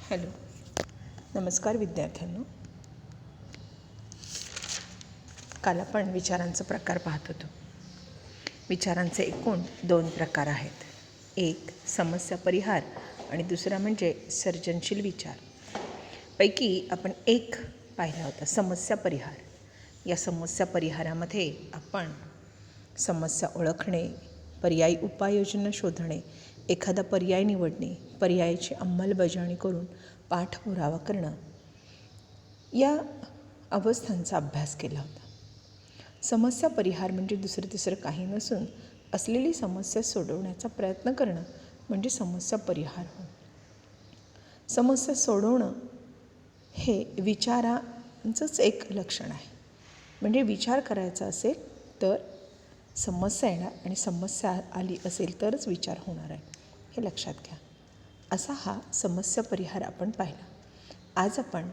Hello, नमस्कार विद्यार्थ्यांनो. काल आपण विचारांचा प्रकार पाहत होतो. विचारांचे एकूण 2 प्रकार आहेत. एक समस्या परिहार आणि दुसरा म्हणजे सर्जनशील विचार. पैकी आपण एक पाहिला होता, समस्या परिहार. या समस्या परिहारामध्ये आपण समस्या ओळखणे, पर्यायी उपाययोजना शोधणे, एखादा पर्याय निवडणे, पर्यायाची अंमलबजावणी करून पाठपुरावा करणं या अवस्थांचा अभ्यास केला होता. समस्या परिहार म्हणजे दुसरं तिसरं काही नसून असलेली समस्या सोडवण्याचा प्रयत्न करणं म्हणजे समस्या परिहार होय. समस्या सोडवणं हे विचारांचंच एक लक्षण आहे. म्हणजे विचार करायचा असेल तर समस्या येणार आणि समस्या आली असेल तरच विचार होणार आहे, हे लक्षात घ्या. असा हा समस्या परिहार आपण पाहिला. आज आपण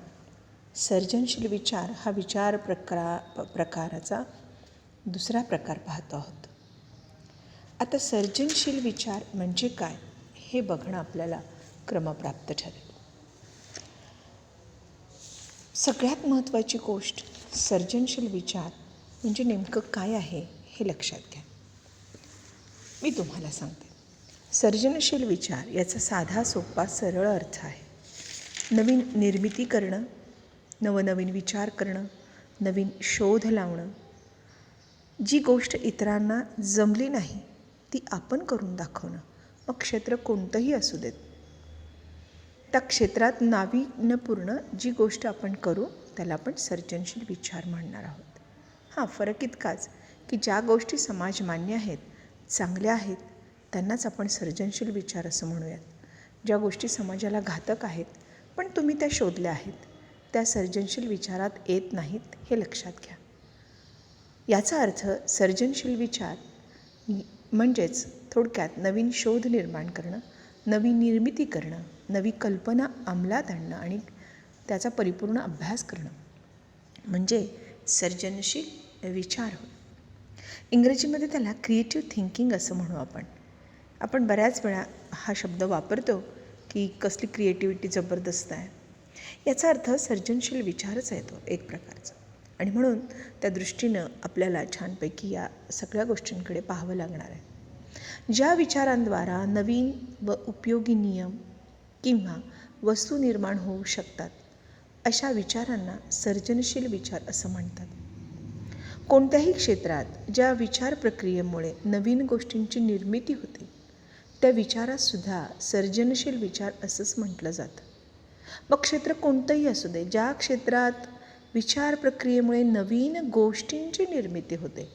सर्जनशील विचार हा विचार प्रकाराचा दुसरा प्रकार पाहतो आहोत. आता सर्जनशील विचार म्हणजे काय हे बघणं आपल्याला क्रमप्राप्त ठरेल. सगळ्यात महत्त्वाची गोष्ट सर्जनशील विचार म्हणजे नेमकं काय आहे हे लक्षात घ्या. मी तुम्हाला सांगते. सर्जनशील विचार याचा साधा सोपा सरळ अर्थ आहे नवीन निर्मिती करणं, नवनवीन विचार करणं, नवीन शोध लावणं. जी गोष्ट इतरांना जमली नाही ती आपण करून दाखवणं. मग क्षेत्र कोणतंही असू देत. त्या क्षेत्रात नाविन्यपूर्ण जी गोष्ट आपण करू त्याला आपण सर्जनशील विचार म्हणणार आहोत. फरक इतकाच की ज्या गोष्टी समाजमान्य आहेत, चांगल्या आहेत, त्यांनाच आपण सर्जनशील विचार असं म्हणूयात. ज्या गोष्टी समाजाला घातक आहेत पण तुम्ही त्या शोधल्या आहेत, त्या सर्जनशील विचारात येत नाहीत, हे लक्षात घ्या. याचा अर्थ सर्जनशील विचार म्हणजेच थोडक्यात नवीन शोध निर्माण करणं, नवी निर्मिती करणं, नवी कल्पना अंमलात आणणं आणि त्याचा परिपूर्ण अभ्यास करणं म्हणजे सर्जनशील विचार होय. इंग्रजीमध्ये त्याला क्रिएटिव्ह थिंकिंग असं म्हणू आपण. आपण बऱ्याच वेळा हा शब्द वापरतो की कसली क्रिएटिव्हिटी जबरदस्त आहे. याचा अर्थ सर्जनशील विचारच आहे तो एक प्रकारचा. आणि म्हणून त्या दृष्टीनं आपल्याला छानपैकी या सगळ्या गोष्टींकडे पाहावं लागणार आहे. ज्या विचारांद्वारा नवीन व उपयोगी नियम किंवा वस्तू निर्माण होऊ शकतात अशा विचारांना सर्जनशील विचार असं म्हणतात. कोणत्याही क्षेत्रात ज्या विचार प्रक्रियेमुळे नवीन गोष्टींची निर्मिती होते त्या विचारातसुद्धा सर्जनशील विचार असंच म्हटलं जातं. मग क्षेत्र कोणतंही असू दे, ज्या क्षेत्रात विचार प्रक्रियेमुळे नवीन गोष्टींची निर्मिती होते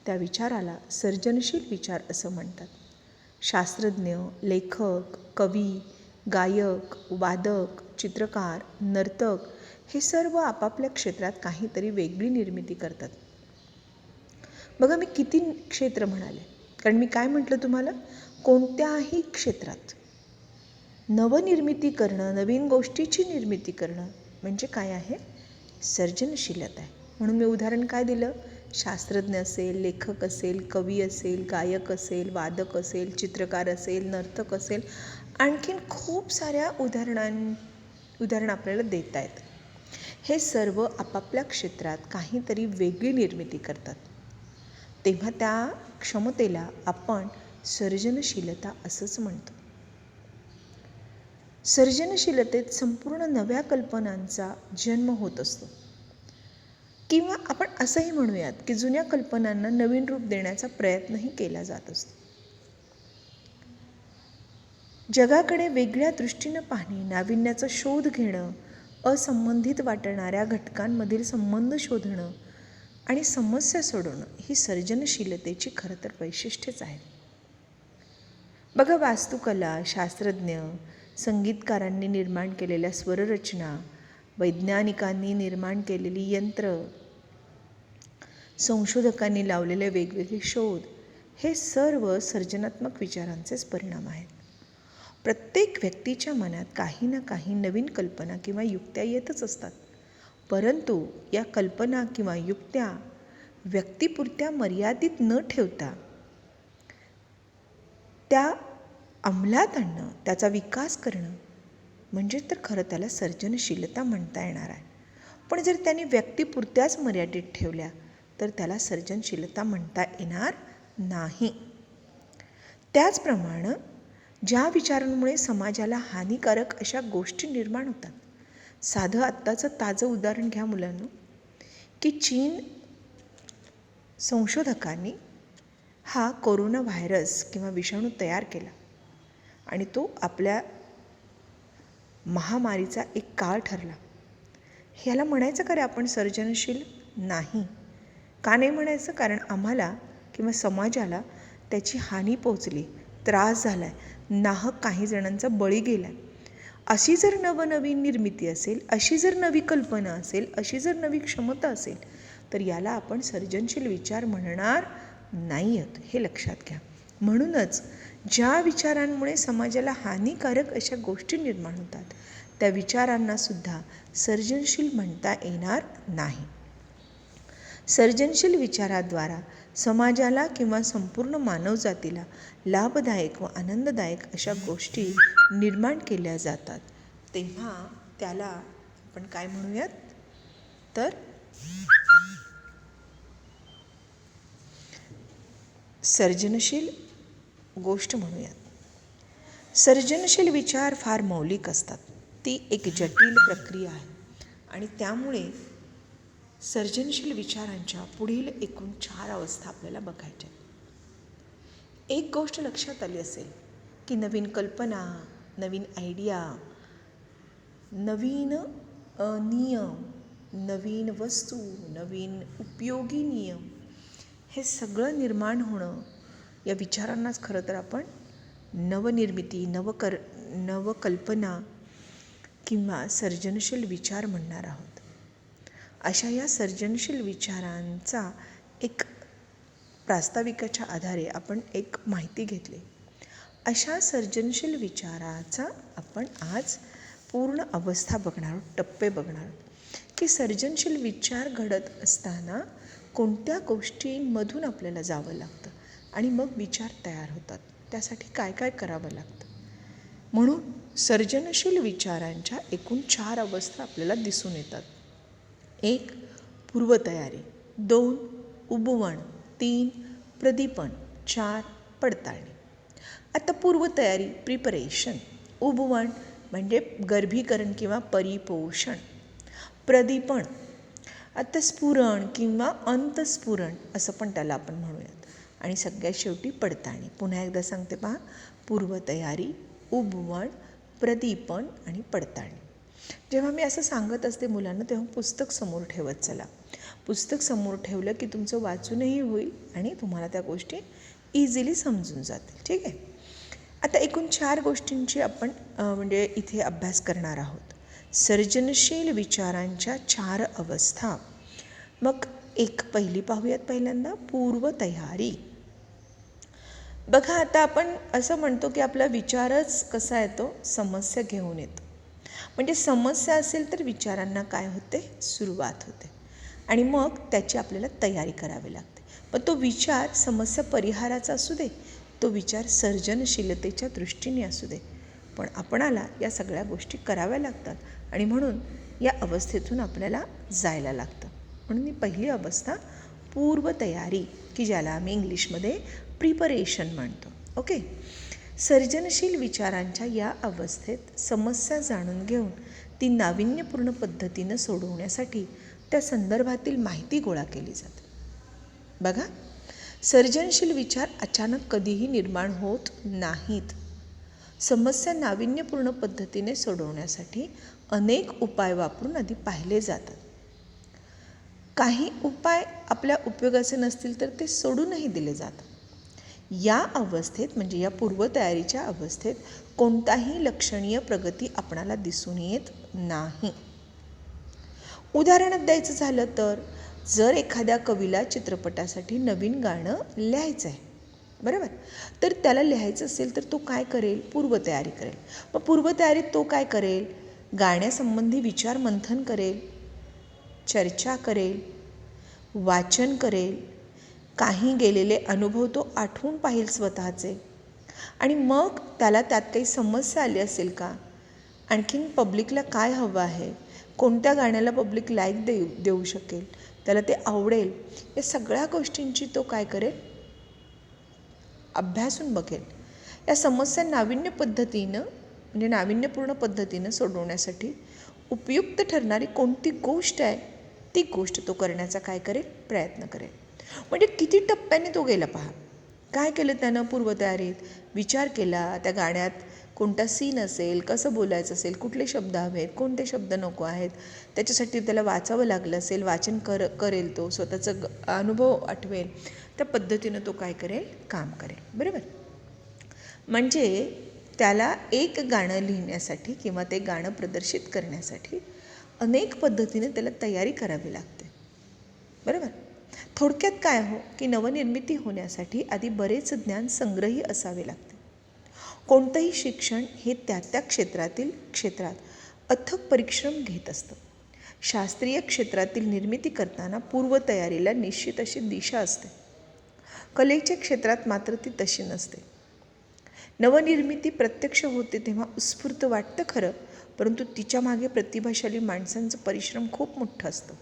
त्या विचाराला सर्जनशील विचार असं म्हणतात. शास्त्रज्ञ, लेखक, कवी, गायक, वादक, चित्रकार, नर्तक हे सर्व आपापल्या क्षेत्रात काहीतरी वेगळी निर्मिती करतात. बघा, मी किती क्षेत्र म्हणाले, कारण मी काय म्हटलं तुम्हाला, कोणत्याही क्षेत्रात नवनिर्मिती करणं, नवीन गोष्टीची निर्मिती करणं म्हणजे काय आहे, सर्जनशीलता आहे. म्हणून मी उदाहरण काय दिलं, शास्त्रज्ञ असेल, लेखक असेल, कवी असेल, गायक असेल, वादक असेल, चित्रकार असेल, नर्तक असेल, आणखीन खूप साऱ्या उदाहरणं आपल्याला देता आहेत. हे सर्व आपापल्या क्षेत्रात काहीतरी वेगळी निर्मिती करतात. तेव्हा त्या क्षमतेला आपण सर्जनशीलता असंच म्हणतो. सर्जनशीलतेत संपूर्ण नव्या कल्पनांचा जन्म होत असतो. किंवा आपण असंही म्हणूयात की जुन्या कल्पनांना नवीन रूप देण्याचा प्रयत्नही केला जात असतो. जगाकडे वेगळ्या दृष्टीनं पाहणे, नाविन्याचा शोध घेणं, असंबंधित वाटणाऱ्या घटकांमधील संबंध शोधणं आणि समस्या सोडवणं ही सर्जनशीलतेची खरं तर वैशिष्ट्यच आहे. बघा, वास्तुकला, शास्त्रज्ञ, संगीतकारांनी निर्माण केलेल्या स्वररचना, वैज्ञानिकांनी निर्माण केलेली यंत्र, संशोधकांनी लावलेले वेगवेगळे शोध हे सर्व सर्जनात्मक विचारांचेच परिणाम आहेत. प्रत्येक व्यक्तीच्या मनात काही ना काही नवीन कल्पना किंवा युक्त्या येतच असतात. परंतु या कल्पना किंवा युक्त्या व्यक्तीपुरत्या मर्यादित न ठेवता त्या अंमलात आणणं, त्याचा विकास करणं म्हणजे तर खरं त्याला सर्जनशीलता म्हणता येणार आहे. पण जर त्याने व्यक्तीपुरत्याच मर्यादित ठेवल्या तर त्याला सर्जनशीलता म्हणता येणार नाही. त्याचप्रमाणे ज्या विचारांमुळे समाजाला हानिकारक अशा गोष्टी निर्माण होतात. साधं आत्ताचं ताजं उदाहरण घ्या मुलांनो, की चीन संशोधकांनी हा कोरोना व्हायरस किंवा विषाणू तयार केला आणि तो आपल्या महामारीचा एक काळ ठरला. ह्याला म्हणायचं का रे आपण सर्जनशील? नाही. का नाही म्हणायचं? कारण आम्हाला किंवा समाजाला त्याची हानी पोचली, त्रास झाला आहे, नाहक काही जणांचा बळी गेला आहे. अशी जर नवनवीन निर्मिती असेल, अशी जर नवी कल्पना असेल, अशी जर नवी क्षमता असेल तर याला आपण सर्जनशील विचार म्हणणार नाही आहोत, हे लक्षात घ्या. म्हणूनच ज्या विचारांमुळे समाजाला हानिकारक अशा गोष्टी निर्माण होतात त्या विचारांनासुद्धा सर्जनशील म्हणता येणार नाही. सर्जनशील विचाराद्वारा समाजाला किंवा संपूर्ण मानवजातीला लाभदायक व आनंददायक अशा गोष्टी निर्माण केल्या जातात. तेव्हा त्याला आपण काय म्हणूयात तर सर्जनशील गोष्ट म्हणूयात. सर्जनशील विचार फार मौलिक असतात. ती एक जटिल प्रक्रिया आहे आणि त्यामुळे सर्जनशील विचारांच्या पुढील एकूण 4 अवस्था आपल्याला बघायच्या. एक गोष्ट लक्षात आली असेल की नवीन कल्पना, नवीन आयडिया, नवीन नियम, नवीन वस्तू, नवीन उपयोगी नियम हे सगळं निर्माण होणं या विचारांनाच खरं तर आपण नवनिर्मिती, नवकल्पना किंवा सर्जनशील विचार म्हणणार आहोत. अशा या सर्जनशील विचारांचा एक प्रास्ताविकाच्या आधारे आपण एक माहिती घेतली. अशा सर्जनशील विचाराचा आपण आज पूर्ण अवस्था बघणार आहोत, टप्पे बघणार आहोत की सर्जनशील विचार घडत असताना कोणत्या गोष्टींमधून आपल्याला जावं लागतं आणि मग विचार तयार होतात. त्यासाठी काय काय करावं लागतं. म्हणून सर्जनशील विचारांच्या एकूण 4 अवस्था आपल्याला दिसून येतात. 1 पूर्वतयारी, 2 उबवण, 3 प्रदीपन, 4 पडताळणी. आता पूर्वतयारी प्रिपरेशन, उबवण म्हणजे गर्भीकरण किंवा परिपोषण, प्रदीपन आता स्फुरण किंवा अंतस्फुरण असं पण त्याला आपण म्हणूयात, आणि सगळ्यात शेवटी पडताळणी. पुन्हा एकदा सांगते पहा, पूर्वतयारी, उबवण, प्रदीपन आणि पडताळणी. जेव्हा मी असं सांगत असते मुलांना तेव्हा पुस्तक समोर ठेवत चला. पुस्तक समोर ठेवलं की तुमचं वाचूनही होईल आणि तुम्हाला त्या गोष्टी इझिली समजून जातील. ठीक आहे. आता एकूण 4 गोष्टींची आपण म्हणजे इथे अभ्यास करणार आहोत. सर्जनशील विचारांच्या 4 अवस्था. मग पहिली पाहूयात. पहिल्यांदा पूर्वतयारी. बघा, आता आपण असं म्हणतो की आपला विचारच कसा येतो, समस्या घेऊन येतो. म्हणजे समस्या असेल तर विचारांना काय होते, सुरुवात होते आणि मग त्याची आपल्याला तयारी करावी लागते. पण तो विचार समस्या परिहाराचा असू दे, तो विचार सर्जनशीलतेच्या दृष्टीने असू दे, पण आपणाला या सगळ्या गोष्टी कराव्या लागतात आणि म्हणून या अवस्थेतून आपल्याला जायला लागतं. म्हणून ही पहिली अवस्था पूर्वतयारी, की ज्याला आम्ही इंग्लिशमध्ये प्रिपरेशन म्हणतो. ओके. सर्जनशील विचारांच्या या अवस्थेत समस्या जाणून घेऊन ती नाविन्यपूर्ण पद्धतीनं सोडवण्यासाठी त्या संदर्भातील माहिती गोळा केली जाते. बघा, सर्जनशील विचार अचानक कधीही निर्माण होत नाहीत. समस्या नाविन्यपूर्ण पद्धतीने सोडवण्यासाठी अनेक उपाय वापरून आधी पाहिले जातात. काही उपाय आपल्या उपयोगाचे नसतील तर ते सोडूनही दिले जातात. या अवस्थेत म्हणजे या पूर्वतयारीच्या अवस्थेत कोणताही लक्षणीय प्रगती आपणाला दिसून येत नाही. उदाहरणात द्यायचं झालं तर जर एखाद्या कवीला चित्रपटासाठी नवीन गाणं लिहायचं आहे, बरोबर, तर त्याला लिहायचं असेल तर तो काय करेल, पूर्वतयारी करेल. मग पूर्वतयारीत तो काय करेल, गाण्यासंबंधी विचार मंथन करेल, चर्चा करेल, वाचन करेल, काही गेलेले अनुभव तो आठवून पाहिल स्वतःचे, आणि मग त्याला त्यात काही समस्या आली असेल का, आणखीन पब्लिकला काय हवं आहे, कोणत्या गाण्याला पब्लिक लाईक देऊ शकेल, त्याला ते आवडेल, या सगळ्या गोष्टींची तो काय करेल, अभ्यासून बघेल. या समस्या नाविन्यपूर्ण पद्धतीनं सोडवण्यासाठी उपयुक्त ठरणारी कोणती गोष्ट आहे ती गोष्ट तो करण्याचा काय करेल, प्रयत्न करेल. म्हणजे किती टप्प्याने तो गेला पहा. काय केलं त्यानं, पूर्वतयारीत विचार केला, त्या गाण्यात कोणता सीन असेल, कसं बोलायचं असेल, कुठले शब्द हवेत, कोणते शब्द नको आहेत, त्याच्यासाठी त्याला वाचावं लागलं असेल, वाचन करेल, तो स्वतःचं अनुभव आठवेल, त्या पद्धतीनं तो काय करेल, काम करेल. बरोबर. म्हणजे त्याला एक गाणं लिहिण्यासाठी किंवा ते गाणं प्रदर्शित करण्यासाठी अनेक पद्धतीने त्याला तयारी करावी लागते. बरोबर. थोडक्यात काय हो की नवनिर्मिती होण्यासाठी आधी बरेच ज्ञान संग्रही असावे लागते. कोणतंही शिक्षण हे त्या क्षेत्रात अथक परिश्रम घेत असतं. शास्त्रीय क्षेत्रातील निर्मिती करताना पूर्वतयारीला निश्चित अशी दिशा असते. कलेच्या क्षेत्रात मात्र ती तशी नसते. नवनिर्मिती प्रत्यक्ष होते तेव्हा उत्स्फूर्त वाटतं खरं, परंतु तिच्या मागे प्रतिभाशाली माणसांचं परिश्रम खूप मोठं असतं.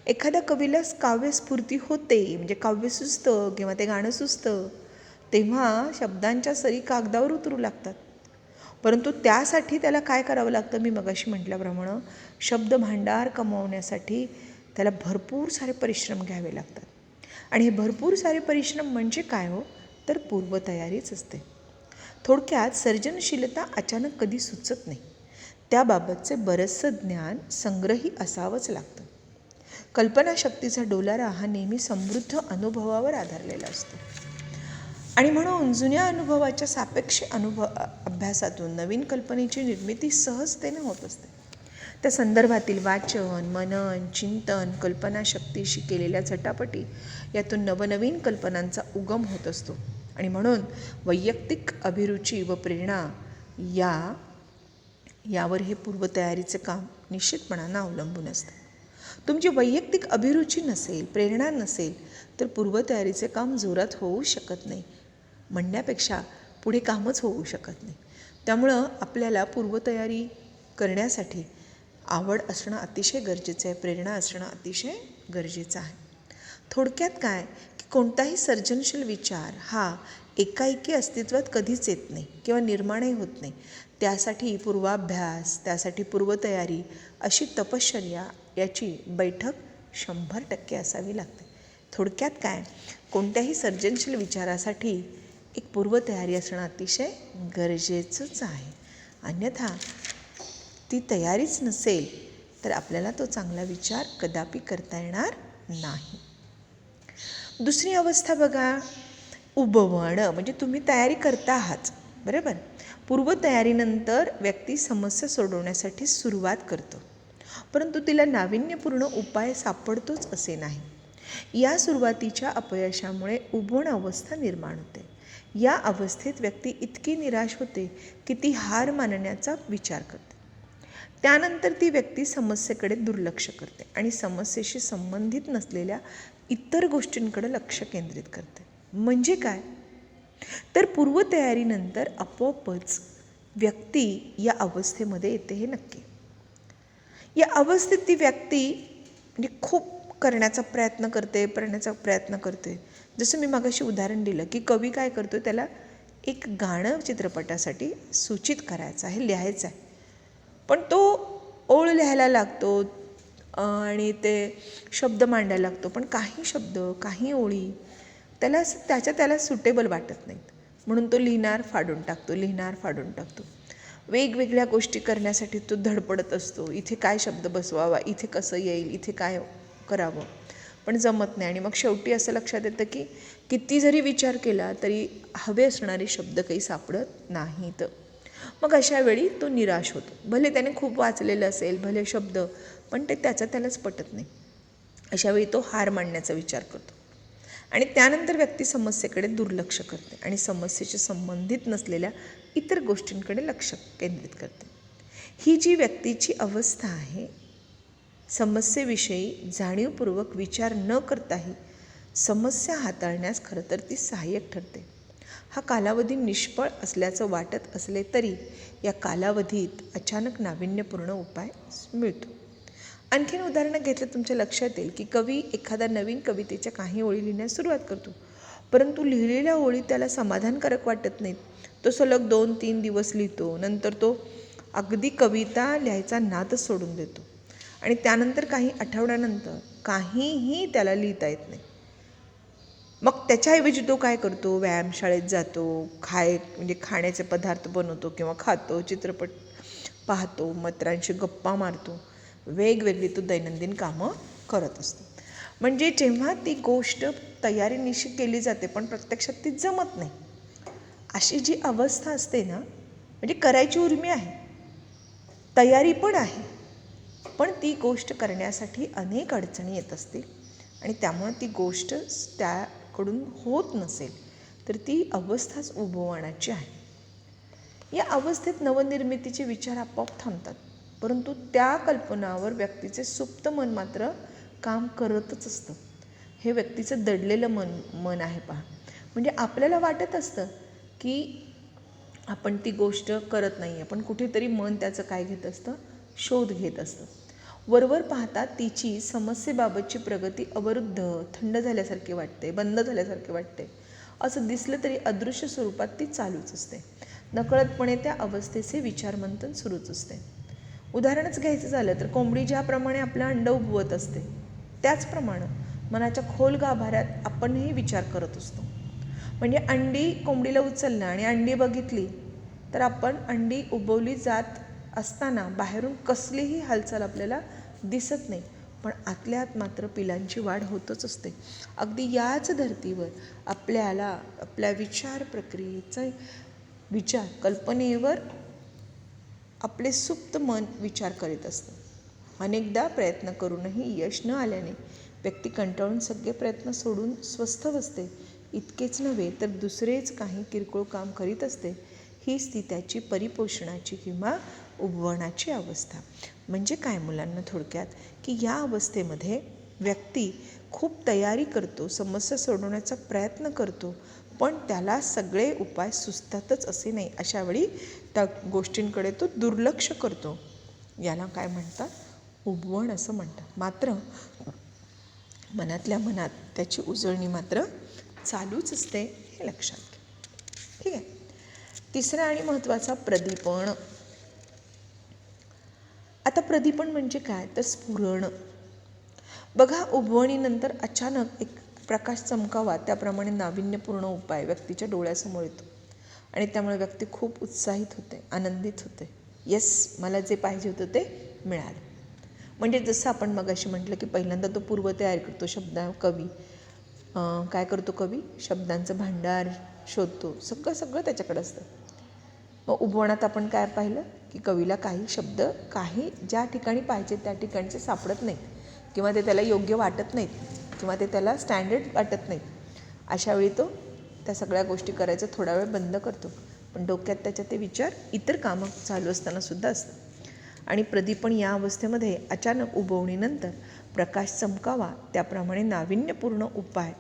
एखाद्या कवीला काव्यस्फूर्ती होते, म्हणजे काव्य सुचतं किंवा ते गाणं सुचतं, तेव्हा शब्दांच्या सरी कागदावर उतरू लागतात. परंतु त्यासाठी त्याला काय करावं लागतं, मी मगाशी म्हटल्याप्रमाणे शब्द भांडार कमावण्यासाठी त्याला भरपूर सारे परिश्रम घ्यावे लागतात. आणि हे भरपूर सारे परिश्रम म्हणजे काय हो, तर पूर्वतयारीच असते. थोडक्यात सर्जनशीलता अचानक कधी सुचत नाही. त्याबाबतचे बरंचसं ज्ञान संग्रही असावंच लागतं. कल्पनाशक्तीचा डोलारा हा नेहमी समृद्ध अनुभवावर आधारलेला असतो. आणि म्हणून जुन्या अनुभवाच्या सापेक्ष अभ्यासातून नवीन कल्पनेची निर्मिती सहजतेने होत असते. त्या संदर्भातील वाचन, मनन, चिंतन, कल्पनाशक्तीशी केलेल्या झटापटी यातून नवनवीन कल्पनांचा उगम होत असतो. आणि म्हणून वैयक्तिक अभिरुची व प्रेरणा यावर हे पूर्वतयारीचे काम निश्चितपणानं अवलंबून असतं. तुमची वैयक्तिक अभिरुची नसेल, प्रेरणा नसेल तर पूर्वतयारीचे काम जोरात होऊ शकत नाही. म्हणण्यापेक्षा पुढे कामच होऊ शकत नाही. त्यामुळं आपल्याला पूर्वतयारी करण्यासाठी आवड असणं अतिशय गरजेचं आहे, प्रेरणा असणं अतिशय गरजेचं आहे. थोडक्यात काय की कोणताही सर्जनशील विचार हा एकाएकी अस्तित्वात कधीच येत नाही किंवा निर्माणही होत नाही. त्यासाठी पूर्वाभ्यास, त्यासाठी पूर्वतयारी, अशी तपश्चर्या याची बैठक 100% असावी लागते. थोडक्यात काय, कोणत्याही सर्जनशील विचारासाठी एक पूर्वतयारी असणं अतिशय गरजेचंच आहे. अन्यथा ती तयारीच नसेल तर आपल्याला तो चांगला विचार कदापि करता येणार नाही. दुसरी अवस्था बघा, उबवणं. म्हणजे तुम्ही तयारी करता आहात, बरोबर. पूर्वतयारीनंतर व्यक्ती समस्या सोडवण्यासाठी सुरुवात करतो, परंतु तिला नाविन्यपूर्ण उपाय सापडतोच असे नाही. या सुरुवातीच्या अपयशामुळे उबवण अवस्था निर्माण होते. या अवस्थेत व्यक्ती इतकी निराश होते की ती हार मानण्याचा विचार करते. त्यानंतर ती व्यक्ती समस्येकडे दुर्लक्ष करते आणि समस्येशी संबंधित नसलेल्या इतर गोष्टींकडे लक्ष केंद्रित करते. म्हणजे काय, तर पूर्वतयारीनंतर आपोआपच व्यक्ती या अवस्थेमध्ये येते, हे नक्की. या अवस्थेत ती व्यक्ती म्हणजे खूप करण्याचा प्रयत्न करते. जसं मी मगाशी उदाहरण दिलं की कवी काय करतो, त्याला एक गाणं चित्रपटासाठी सूचित करायचं आहे, लिहायचं आहे, पण तो ओळ लिहायला लागतो आणि ते शब्द मांडायला लागतो, पण काही शब्द, काही ओळी त्याला सुटेबल वाटत नाहीत, म्हणून तो लिहिणार फाडून टाकतो. वेगवेगळ्या गोष्टी करण्यासाठी तो धडपडत असतो. इथे काय शब्द बसवावा, इथे कसं येईल, इथे काय करावं, पण जमत नाही. आणि मग शेवटी असं लक्षात येतं की किती जरी विचार केला तरी हवे असणारे शब्द काही सापडत नाहीत. मग अशा वेळी तो निराश होतो. भले त्याने खूप वाचलेलं असेल, भले शब्द, पण ते त्यालाच पटत नाही. अशा वेळी तो हार मानण्याचा विचार करतो आणि त्यानंतर व्यक्ती समस्येकडे दुर्लक्ष करते आणि समस्येशी संबंधित नसलेल्या इतर गोष्टींकडे लक्ष केंद्रित करते. ही जी व्यक्तीची अवस्था आहे, समस्येविषयी जाणीवपूर्वक विचार न करताही समस्या हाताळण्यास खरं तर ती सहाय्यक ठरते. हा कालावधी निष्फळ असल्याचं वाटत असले तरी या कालावधीत अचानक नाविन्यपूर्ण उपाय मिळतो. आणखीन उदाहरणं घेतलं तुमच्या लक्षात येईल की कवी एखादा नवीन कवितेच्या काही ओळी लिहिण्यास सुरुवात करतो, परंतु लिहिलेल्या ओळी त्याला समाधानकारक वाटत नाहीत. तो सलग 2-3 दिवस लिहितो. नंतर तो अगदी कविता लिहायचा नादच सोडून देतो आणि त्यानंतर काही आठवड्यानंतर काहीही त्याला लिहिता येत नाही. मग त्याच्याऐवजी तो काय करतो, व्यायामशाळेत जातो, म्हणजे खाण्याचे पदार्थ बनवतो किंवा खातो, चित्रपट पाहतो, मित्रांशी गप्पा मारतो, वेगवेगळी तो दैनंदिन कामं करत असतो. म्हणजे जेव्हा ती गोष्ट तयारीनिशी केली जाते पण प्रत्यक्षात ती जमत नाही, अशी जी अवस्था असते ना, म्हणजे करायची उर्मी आहे, तयारी पण आहे, पण ती गोष्ट करण्यासाठी अनेक अडचणी येत असतील आणि त्यामुळे ती गोष्ट त्याकडून होत नसेल तर ती अवस्थाच उभवणाची आहे. या अवस्थेत नवनिर्मितीचे विचार आपोआप थांबतात, परंतु त्या कल्पनावर व्यक्तीचे सुप्त मन मात्र काम करतच असतं. हे व्यक्तीचं दडलेलं मन आहे पहा. म्हणजे आपल्याला वाटत असतं की आपण ती गोष्ट करत नाही आहे, पण कुठेतरी मन त्याचं काय घेत असतं, शोध घेत असतं. वरवर पाहता तिची समस्येबाबतची प्रगती अवरुद्ध, थंड झाल्यासारखे वाटते, बंद झाल्यासारखे वाटते. असं दिसलं तरी अदृश्य स्वरूपात ती चालूच असते. नकळतपणे त्या अवस्थेचे विचारमंथन सुरूच असते. उदाहरणच घ्यायचं झालं तर कोंबडी ज्याप्रमाणे आपलं अंड उबवत असते त्याचप्रमाणे मनाच्या खोल गाभाऱ्यात आपणही विचार करत असतो. म्हणजे अंडी कोंबडीला उचलणं आणि अंडी बघितली तर आपण अंडी उबवली जात असताना बाहेरून कसलीही हालचाल आपल्याला दिसत नाही, पण आतल्या आत मात्र पिलांची वाढ होतच असते. अगदी याच धर्तीवर आपल्याला आपल्या विचार प्रक्रियेचा कल्पनेवर आपले सुप्त मन विचार करीत असतं. अनेकदा प्रयत्न करूनही यश न आल्याने व्यक्ती कंटाळून सगळे प्रयत्न सोडून स्वस्थ बसते. इतकेच नव्हे तर दुसरेच काही किरकोळ काम करीत असते. हीच ती त्याची परिपोषणाची किंवा उबवणाची अवस्था. म्हणजे काय मुलांना थोडक्यात, की या अवस्थेमध्ये व्यक्ती खूप तयारी करतो, समस्या सोडवण्याचा प्रयत्न करतो, पण त्याला सगळे उपाय सुचतातच असे नाही. अशा वेळी त्या गोष्टींकडे तो दुर्लक्ष करतो. याला काय म्हणतात, उबवण असं म्हणतात. मात्र मनातल्या मनात त्याची उजळणी मात्र चालूच असते, हे लक्षात घ्या. ठीक आहे. तिसरा आणि महत्त्वाचा, प्रदीपण. आता प्रदीपण म्हणजे काय तर स्फुरण. बघा, उबवणीनंतर अचानक एक प्रकाश चमकावा त्याप्रमाणे नाविन्यपूर्ण उपाय व्यक्तीच्या डोळ्यासमोर येतो आणि त्यामुळे व्यक्ती खूप उत्साहित होते, आनंदित होते. येस, मला जे पाहिजे होतं ते मिळालं. म्हणजे जसं आपण मगाशी म्हटलं की पहिल्यांदा तो पूर्वतयारी करतो, कवी काय करतो, कवी शब्दांचं भांडार शोधतो, सगळं त्याच्याकडे असतं. मग उबवणात आपण काय पाहिलं की कवीला काही शब्द ज्या ठिकाणी पाहिजे त्या ठिकाणचे सापडत नाहीत किंवा ते त्याला योग्य वाटत नाहीत किंवा ते त्याला स्टँडर्ड वाटत नाहीत. अशा वेळी तो त्या सगळ्या गोष्टी करायचं थोडा वेळ बंद करतो, पण डोक्यात त्याच्या ते विचार इतर कामं चालू असतानासुद्धा असतात. आणि प्रदीपण या अवस्थेमध्ये अचानक उबवणीनंतर प्रकाश चमकावा त्याप्रमाणे नाविन्यपूर्ण उपाय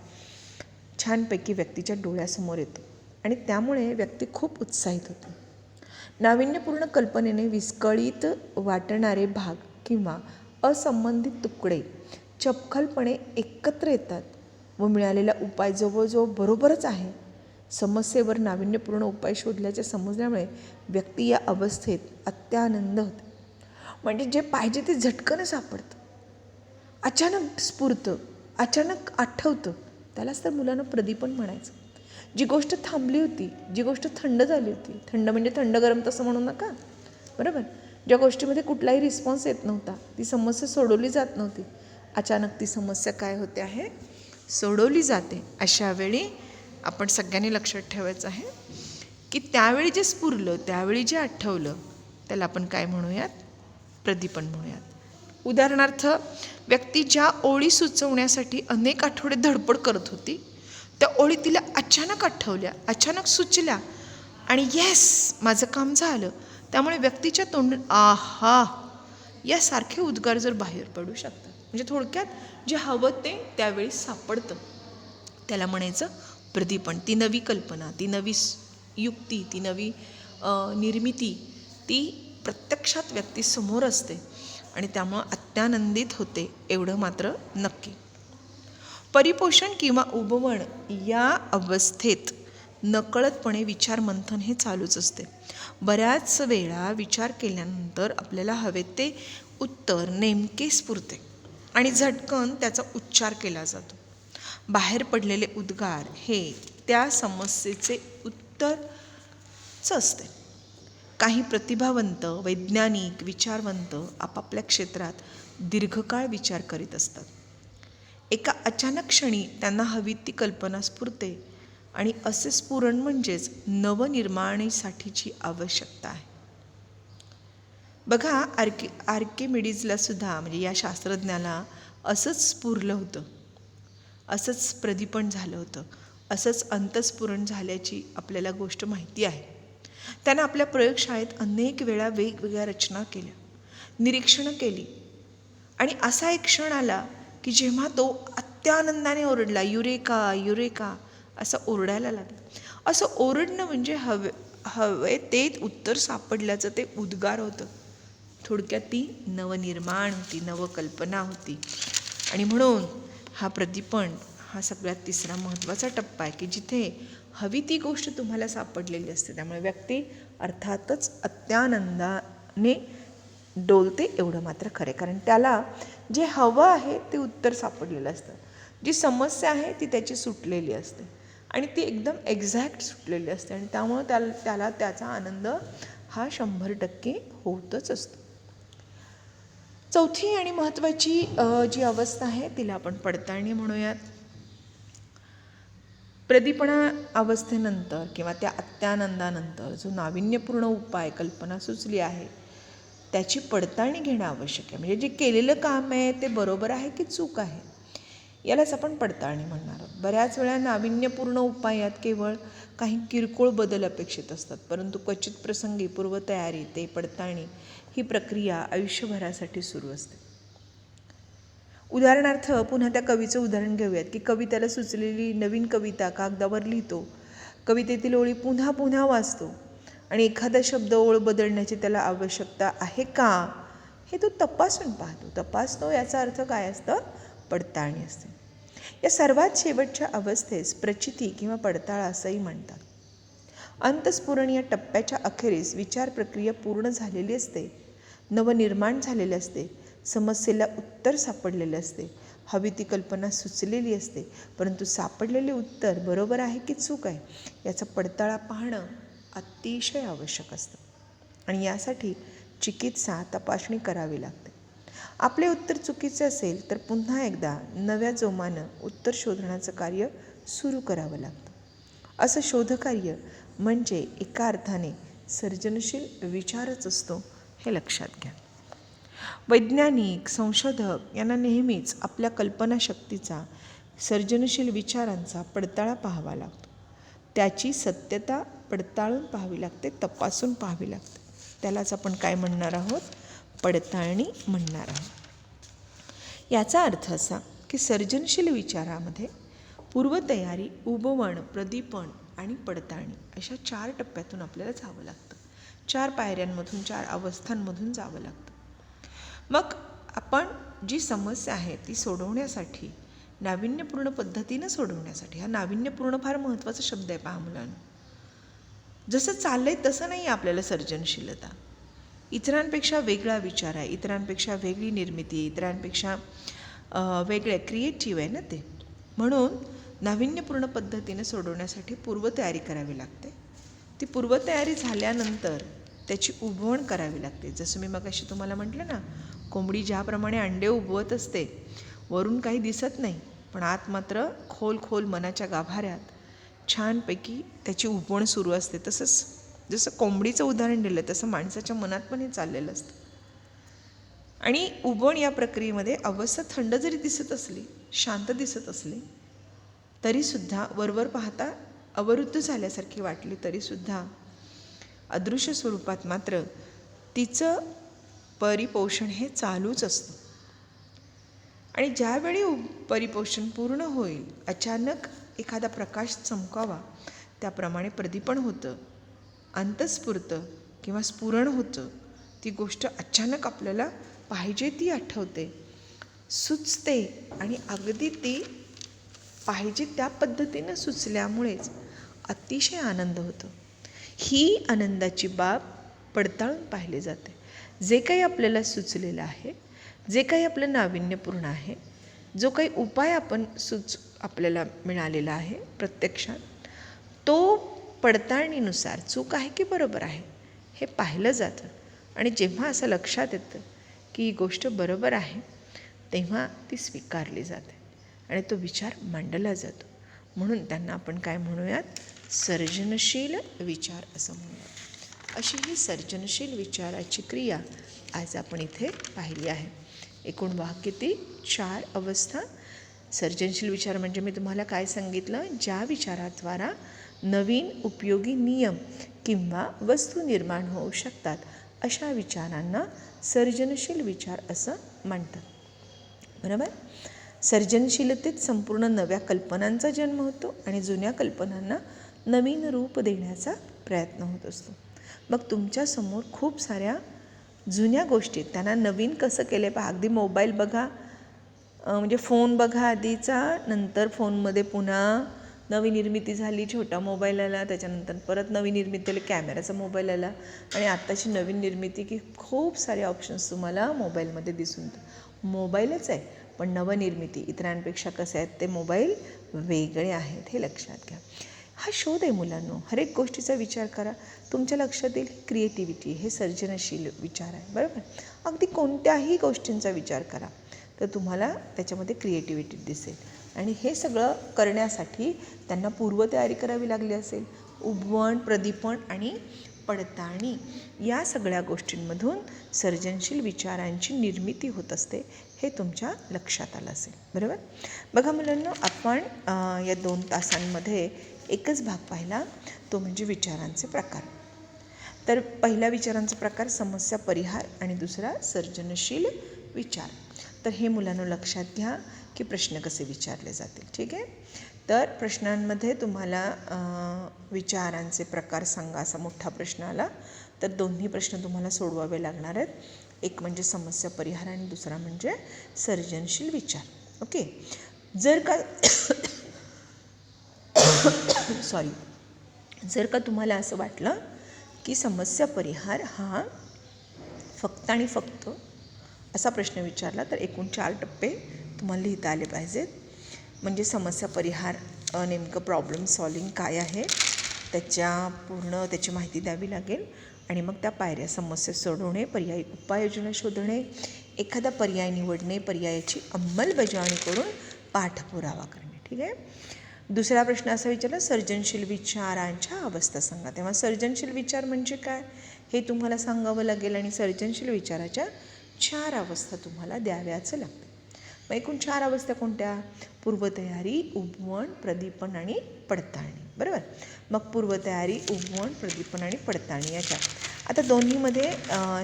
छानपैकी व्यक्तीच्या डोळ्यासमोर येतो आणि त्यामुळे व्यक्ती खूप उत्साहित होतो. नाविन्यपूर्ण कल्पनेने विस्कळीत वाटणारे भाग किंवा असंबंधित तुकडे चपखलपणे एकत्र येतात व मिळालेला उपाय जवळजवळ बरोबरच आहे, समस्येवर नाविन्यपूर्ण उपाय शोधल्याचे समजल्यामुळे व्यक्ती या अवस्थेत अत्यानंद होते. म्हणजे जे पाहिजे ते झटकन सापडतं, अचानक स्फुरतं, अचानक आठवतं. त्यालाच तर मुलांना प्रदीपण म्हणायचं. जी गोष्ट थांबली होती, जी गोष्ट थंड झाली होती, थंड म्हणजे थंड गरम तसं म्हणू नका, बरोबर, ज्या गोष्टीमध्ये कुठलाही रिस्पॉन्स येत नव्हता, ती समस्या सोडवली जात नव्हती, अचानक ती समस्या काय होते आहे, सोडवली जाते. अशा वेळी आपण सगळ्यांनी लक्षात ठेवायचं आहे की त्यावेळी जे स्फुरलं, त्यावेळी जे आठवलं त्याला आपण काय म्हणूयात, प्रदीपण म्हणूयात. उदाहरणार्थ, व्यक्ती ज्या ओळी सुचवण्यासाठी अनेक आठवडे धडपड करत होती त्या ओळी तिला अचानक आठवल्या, अचानक सुचल्या आणि येस, माझं काम झालं. त्यामुळे व्यक्तीच्या तोंडून आहा यासारखे उद्गार जर बाहेर पडू शकतात. म्हणजे थोडक्यात जे हवं ते त्यावेळी सापडतं, त्याला म्हणायचं प्रदीपण, ती नवी कल्पना, ती नवी युक्ती, ती नवी निर्मिती, ती प्रत्यक्षात व्यक्तीसमोर असते आणि त्यामुळं अत्यानंदित होते, एवढं मात्र नक्की. परिपोषण किंवा उबवण या अवस्थेत नकळतपणे विचार मंथन हे चालूच असते. बऱ्याच वेळा विचार केल्यानंतर आपल्याला हवे ते उत्तर नेमके स्फुरते आणि झटकन त्याचा उच्चार केला जातो. बाहेर पडलेले उद्गार हे त्या समस्येचे उत्तरच असते. काही प्रतिभावंत, वैज्ञानिक, विचारवंत आपापल्या क्षेत्रात दीर्घकाळ विचार करीत असतात. एका अचानक क्षणी त्यांना हवी ती कल्पना स्फुरते आणि असे स्फुरण म्हणजेच नवनिर्माणीसाठीची आवश्यकता आहे. बघा, आर्किमिडीजला सुद्धा म्हणजे या शास्त्रज्ञाला असंच स्फुरलं होतं, असंच प्रदीपण झालं होतं, असंच अंतस्फुरण झाल्याची आपल्याला गोष्ट माहिती आहे. त्यानं आपल्या प्रयोगशाळेत अनेक वेळा वेगवेगळ्या रचना केल्या, निरीक्षणं केली आणि असा एक क्षण आला की जेव्हा तो अत्यानंदाने ओरडला, युरेका युरेका असं ओरडायला लागला. असं ओरडणं म्हणजे हवे ते उत्तर सापडल्याचं ते उद्गार होतं. थोडक्यात ती नवनिर्माण होती, नवकल्पना होती. आणि म्हणून हा प्रदीपण हा सगळ्यात तिसरा महत्त्वाचा टप्पा आहे की जिथे हवी ती गोष्ट तुम्हाला सापडलेली असते. त्यामुळे व्यक्ती अर्थातच अत्यानंदाने डोलते, एवढं मात्र खरं, कारण त्याला जे हवं आहे ते उत्तर सापडलेलं असतं. जी समस्या आहे ती त्याची सुटलेली असते आणि ती एकदम एक्झॅक्ट सुटलेली असते आणि त्यामुळं त्याला त्याचा आनंद हा 100% होतच असतो. चौथी आणि महत्त्वाची जी अवस्था आहे तिला आपण पडताळणी म्हणूयात. प्रदीपणा अवस्थेनंतर किंवा त्या अत्यानंदानंतर जो नाविन्यपूर्ण उपाय कल्पना सुचली आहे त्याची पडताळणी घेणं आवश्यक आहे. म्हणजे जे केलेलं काम आहे ते बरोबर आहे की चूक आहे, यालाच आपण पडताळणी म्हणणार आहोत. बऱ्याच वेळा नाविन्यपूर्ण उपायात केवळ काही किरकोळ बदल अपेक्षित असतात, परंतु क्वचित प्रसंगी पूर्वतयारी ते पडताळणी ही प्रक्रिया आयुष्यभरासाठी सुरू असते. उदाहरणार्थ पुन्हा त्या कवीचं उदाहरण घेऊयात की कवी त्याला सुचलेली नवीन कविता कागदावर लिहितो, कवितेतील ओळी पुन्हा पुन्हा वाचतो आणि एखादा शब्द ओळ बदलण्याची त्याला आवश्यकता आहे का हे तो तपासून पाहतो. तपासतो याचा अर्थ काय असतं? पडताळणी असते. या सर्वात शेवटच्या अवस्थेस प्रचिती किंवा पडताळा असंही म्हणतात. अंतस्फुरण या टप्प्याच्या अखेरीस विचार प्रक्रिया पूर्ण झालेली असते, नवनिर्माण झालेले असते, समस्येला उत्तर सापडलेले असते, हवी ती कल्पना सुचलेली असते, परंतु सापडलेले उत्तर बरोबर आहे की चूक आहे याचा पडताळा पाहणं अतिशय आवश्यक असतं आणि यासाठी चिकित्सा तपासणी करावी लागते. आपले उत्तर चुकीचे असेल तर पुन्हा एकदा नव्या जोमानं उत्तर शोधण्याचं कार्य सुरू करावं लागतं. असं शोधकार्य म्हणजे एका अर्थाने सर्जनशील विचारच असतो, हे लक्षात घ्या. वैज्ञानिक, संशोधक यांना नेहमीच आपल्या कल्पनाशक्तीचा, सर्जनशील विचारांचा पडताळा पाहावा लागतो. त्याची सत्यता पडताळून पाहावी लागते, तपासून पाहावी लागते. त्यालाच आपण काय म्हणणार आहोत? पडताळणी म्हणणार आहोत. याचा अर्थ असा की सर्जनशील विचारामध्ये पूर्वतयारी, उबवण, प्रदीपण आणि पडताळणी अशा 4 टप्प्यातून आपल्याला जावं लागतं. 4 पायऱ्यांमधून, 4 अवस्थांमधून जावं लागतं. मग आपण जी समस्या आहे ती सोडवण्यासाठी, नाविन्यपूर्ण पद्धतीनं सोडवण्यासाठी, हा नाविन्यपूर्ण फार महत्त्वाचा शब्द आहे पहा मुलांनो. जसं चाललंय तसं नाही आपल्याला सर्जनशीलता. इतरांपेक्षा वेगळा विचार आहे, इतरांपेक्षा वेगळी निर्मिती, इतरांपेक्षा वेगळे क्रिएटिव्ह आहे ना ते. म्हणून नाविन्यपूर्ण पद्धतीने सोडवण्यासाठी पूर्वतयारी करावी लागते. ती पूर्वतयारी झाल्यानंतर त्याची उबवण करावी लागते. जसं मी मगाशी तुम्हाला म्हटलं ना, कोंबडी ज्याप्रमाणे अंडे उबवत असते, वरून काही दिसत नाही पण आत मात्र खोल खोल मनाच्या गाभाऱ्यात छानपैकी त्याची उबवण सुरू असते. तसंच जसं कोंबडीचं उदाहरण दिलं तसं माणसाच्या मनात पण हे चाललेलं असतं. आणि उबवण या प्रक्रियेमध्ये अवस्था थंड जरी दिसत असली, शांत दिसत असली, तरीसुद्धा वरवर पाहता अवरुद्ध झाल्यासारखी वाटली तरीसुद्धा अदृश्य स्वरूपात मात्र तिचं परिपोषण हे चालूच असतं. आणि ज्यावेळी परिपोषण पूर्ण होईल, अचानक एखादा प्रकाश चमकावा त्याप्रमाणे प्रदीपण होतं, अंतस्फुरतं किंवा स्फुरण होतं. ती गोष्ट अचानक आपल्याला पाहिजे ती आठवते, सुचते आणि अगदी ती पाहिजे त्या पद्धतीनं सुचल्यामुळेच अतिशय आनंद होतो. ही आनंदाची बाब पडताळून पाहिली जाते. जे काही आपल्याला सुचलेलं आहे, जे काही आपलं नाविन्यपूर्ण आहे, जो काही उपाय आपल्याला मिळालेला आहे प्रत्यक्षात, तो पडताळणीनुसार चूक आहे की बरोबर आहे हे पाहिलं जातं. आणि जेव्हा असं लक्षात येतं की ही गोष्ट बरोबर आहे, तेव्हा ती स्वीकारली जाते आणि तो विचार मांडला जातो. म्हणून त्यांना आपण काय म्हणूयात? सर्जनशील विचार असं म्हणूयात. अशी ही सर्जनशील विचाराची क्रिया आज आपण इथे पाहिली आहे. एकूण भाग किती? 4 अवस्था. सर्जनशील विचार म्हणजे मी तुम्हाला काय सांगितलं? ज्या विचाराद्वारा नवीन उपयोगी नियम किंवा वस्तू निर्माण होऊ शकतात, अशा विचारांना सर्जनशील विचार असं म्हणतात. बरोबर? सर्जनशीलतेत संपूर्ण नव्या कल्पनांचा जन्म होतो आणि जुन्या कल्पनांना नवीन रूप देण्याचा प्रयत्न होत असतो. मग तुमच्यासमोर खूप साऱ्या जुन्या गोष्टी, त्यांना नवीन कसं केलं पहा. अगदी मोबाईल बघा, म्हणजे फोन बघा आधीचा, नंतर फोनमध्ये पुन्हा नवी निर्मिती झाली, छोटा मोबाईल आला, त्याच्यानंतर परत नवी निर्मिती आली, कॅमेराचा मोबाईल आला आणि आत्ताची नवीन निर्मिती की खूप सारे ऑप्शन्स तुम्हाला मोबाईलमध्ये दिसून येतात. मोबाईलच आहे पण नवनिर्मिती इतरांपेक्षा कसे आहेत ते मोबाईल वेगळे आहेत, हे लक्षात घ्या. हा शोध आहे मुलांनो. हर एक गोष्टीचा विचार करा, तुमच्या लक्षात येईल. क्रिएटिव्हिटी हे सर्जनशील विचार आहे. बरोबर? अगदी कोणत्याही गोष्टींचा विचार करा तर तुम्हाला त्याच्यामध्ये क्रिएटिव्हिटी दिसेल. आणि हे सगळं करण्यासाठी त्यांना पूर्वतयारी करावी लागली असेल. उबवण, प्रदीपण आणि पडताळणी या सगळ्या गोष्टींमधून सर्जनशील विचारांची निर्मिती होत असते, हे तुमच्या लक्षात आलं असेल. बरोबर? बघा मुलांनो, आपण या 2 तासांमध्ये एकच भाग पाहिला, तो म्हणजे विचारांचे प्रकार. तर पहिला विचारांचा प्रकार समस्या परिहार आणि दुसरा सर्जनशील विचार. तर हे मुलांनो लक्षात घ्या की प्रश्न कसे विचारले जातील. ठीक आहे? तर प्रश्नांमध्ये तुम्हाला विचारांचे प्रकार सांगा असा मोठा प्रश्न आला तर दोन्ही प्रश्न तुम्हाला सोडवावे लागणार आहेत. एक म्हणजे समस्या परिहार आणि दुसरा म्हणजे सर्जनशील विचार. ओके? जर का तुम्हाला असं वाटलं की समस्या परिहार हा फक्त आणि फक्त असा प्रश्न विचारला तर एकूण 4 टप्पे तुम्हाला लिहिता आले पाहिजेत. म्हणजे समस्या परिहार नेमकं प्रॉब्लेम सॉल्विंग काय आहे त्याची माहिती द्यावी लागेल. आणि मग त्या पायऱ्या: समस्या सोडवणे, पर्यायी उपाययोजना शोधणे, एखादा पर्याय निवडणे, पर्यायाची अंमलबजावणी करून पाठपुरावा करणे. ठीक आहे? दुसरा प्रश्न असा विचारला, सर्जनशील विचारांच्या अवस्था सांगा. तेव्हा सर्जनशील विचार म्हणजे काय हे तुम्हाला सांगावं लागेल आणि सर्जनशील विचाराच्या 4 अवस्था तुम्हाला द्याव्याच लागतील. मग एकूण 4 अवस्था कोणत्या? पूर्वतयारी, उबवण, प्रदीपन आणि पडताळणी. बरोबर? मग पूर्वतयारी, उबवण, प्रदीपन आणि पडताळणी या 4. आता दोन्हीमध्ये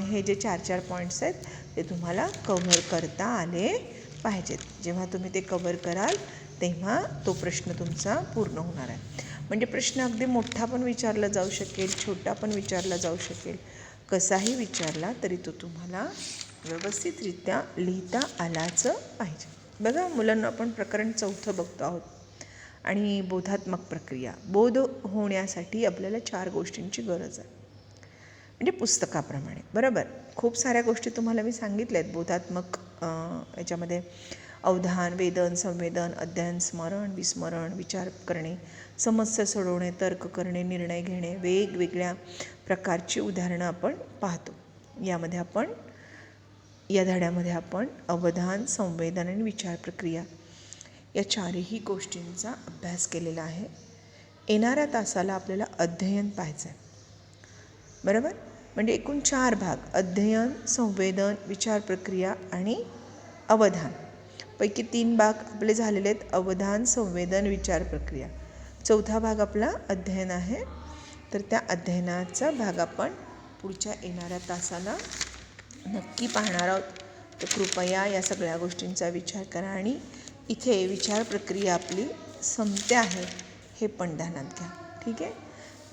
हे जे 4 पॉईंट्स आहेत ते तुम्हाला कव्हर करता आले पाहिजेत. जेव्हा तुम्ही ते कव्हर कराल तेव्हा तो प्रश्न तुमचा पूर्ण होणार आहे. म्हणजे प्रश्न अगदी मोठा पण विचारला जाऊ शकेल, छोटा पण विचारला जाऊ शकेल. कसाही विचारला तरी तो तुम्हाला व्यवस्थितरित्या लिहिता आलाच पाहिजे. बघा मुलांना, आपण प्रकरण 4 बघतो आहोत. आणि बोधात्मक प्रक्रिया. बोध होण्यासाठी आपल्याला 4 गोष्टींची गरज आहे, म्हणजे पुस्तकाप्रमाणे. बरोबर? खूप साऱ्या गोष्टी तुम्हाला मी सांगितल्या आहेत बोधात्मक याच्यामध्ये. अवधान, वेदन, संवेदन, अध्ययन, स्मरण, विस्मरण, विचार करणे, समस्या सोडवणे, तर्क करणे, निर्णय घेणे, वेगवेगळ्या प्रकारची उदाहरणं आपण पाहतो. या धड्यामध्ये आपण अवधान, संवेदन आणि विचार प्रक्रिया या 4ही गोष्टींचा अभ्यास केलेला आहे. येणाऱ्या तासाला आपल्याला अध्ययन पाहायचं आहे. बरोबर? म्हणजे एकूण 4 भाग: अध्ययन, संवेदन, विचार प्रक्रिया आणि अवधान. पैकी 3 भाग आपले झालेले आहेत: अवधान, संवेदन, विचार प्रक्रिया. 4था भाग आपला अध्ययन आहे. तर त्या अध्ययनाचा भाग आपण पुढच्या येणाऱ्या तासाला नक्की पाहणार आहोत. तर कृपया या सगळ्या गोष्टींचा विचार करा आणि इथे विचार प्रक्रिया आपली संपते आहे हे पण ध्यानात घ्या. ठीक आहे.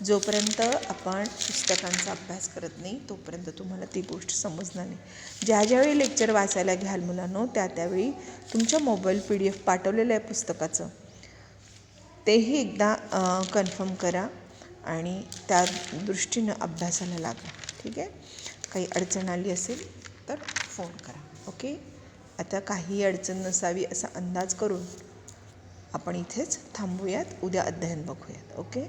जोपर्यंत आपण पुस्तकांचा अभ्यास करत नाही तोपर्यंत तुम्हाला ती गोष्ट समजणार नाही. ज्यावेळी लेक्चर वाचायला घ्याल मुलांनो त्यावेळी तुमच्या मोबाईल PDF पाठवलेलं आहे पुस्तकाचं तेही एकदा कन्फर्म करा आणि त्या दृष्टीनं अभ्यासाला लागा. ठीक आहे. काही अडचण आली असेल तर फोन करा. ओके. आता काही अडचण नसावी असा अंदाज करून आपण इथेच थांबूयात. उद्या अध्ययन बघूयात. ओके.